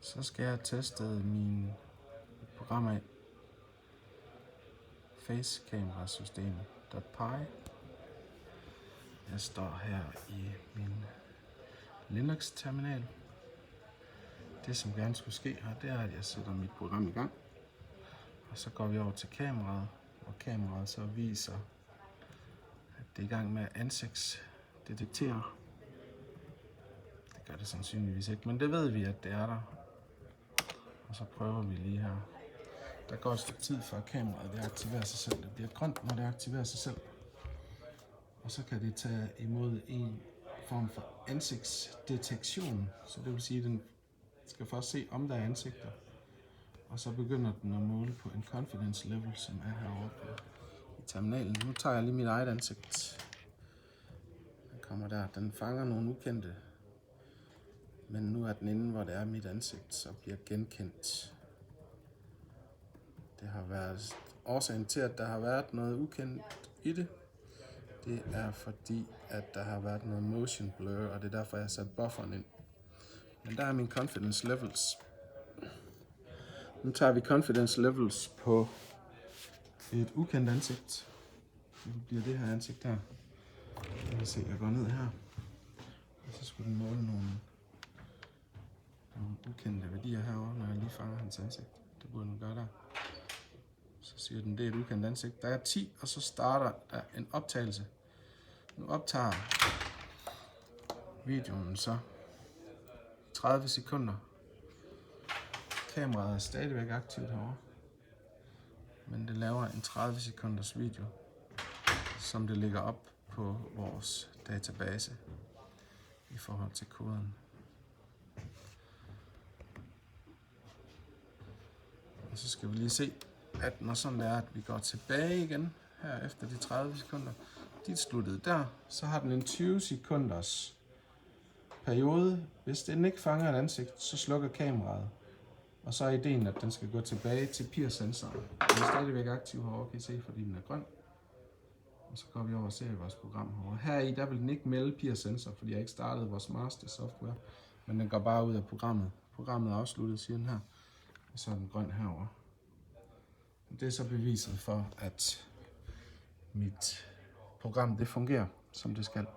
Så skal jeg have testet min program af. Facecamerasystem.py. Jeg står her i min Linux-terminal. Det som gerne skulle ske her, det er, at jeg sætter mit program i gang. Og så går vi over til kameraet, og kameraet så viser, at det er i gang med at ansigtsdetektere. Det gør det sandsynligvis ikke, men det ved vi, at det er der. Og så prøver vi lige her. Der går et stykke tid før kameraet det aktiverer sig selv. Det bliver grønt, når det aktiverer sig selv. Og så kan det tage imod en form for ansigtsdetektion. Så det vil sige, at den skal først se, om der er ansigter. Og så begynder den at måle på en confidence level, som er herovre i terminalen. Nu tager jeg lige mit eget ansigt. Den kommer der. Den fanger nogle ukendte. Men nu er den inde, hvor det er mit ansigt, så bliver genkendt. Det har været årsagen til, at der har været noget ukendt i det. Det er fordi, at der har været noget motion blur, og det er derfor, jeg har sat bufferen ind. Men der er min confidence levels. Nu tager vi confidence levels på et ukendt ansigt. Det bliver det her ansigt her. Jeg kan se, jeg går ned her. Og så skulle den måle nogle ukendte værdier herovre, når jeg lige fanger hans ansigt. Det burde den gøre der. Så siger den, det er et ukendt ansigt. Der er 10, og så starter der en optagelse. Nu optager videoen så 30 sekunder. Kameraet er stadigvæk aktivt herovre. Men det laver en 30 sekunders video, som det ligger op på vores database i forhold til koden. Og så skal vi lige se, at når sådan er, at vi går tilbage igen her efter de 30 sekunder, de er sluttet der, så har den en 20 sekunders periode. Hvis den ikke fanger et ansigt, så slukker kameraet. Og så er ideen, at den skal gå tilbage til PIR-sensoren. Den er stadigvæk aktiv herovre, kan I se, fordi den er grøn. Og så går vi over og ser vores program herovre. Her i, der vil den ikke melde PIR-sensor, fordi jeg ikke startede vores master software. Men den går bare ud af programmet. Programmet er afsluttet, siger den her. Og så er den grøn herovre. Det er så beviset for, at mit program det fungerer, som det skal.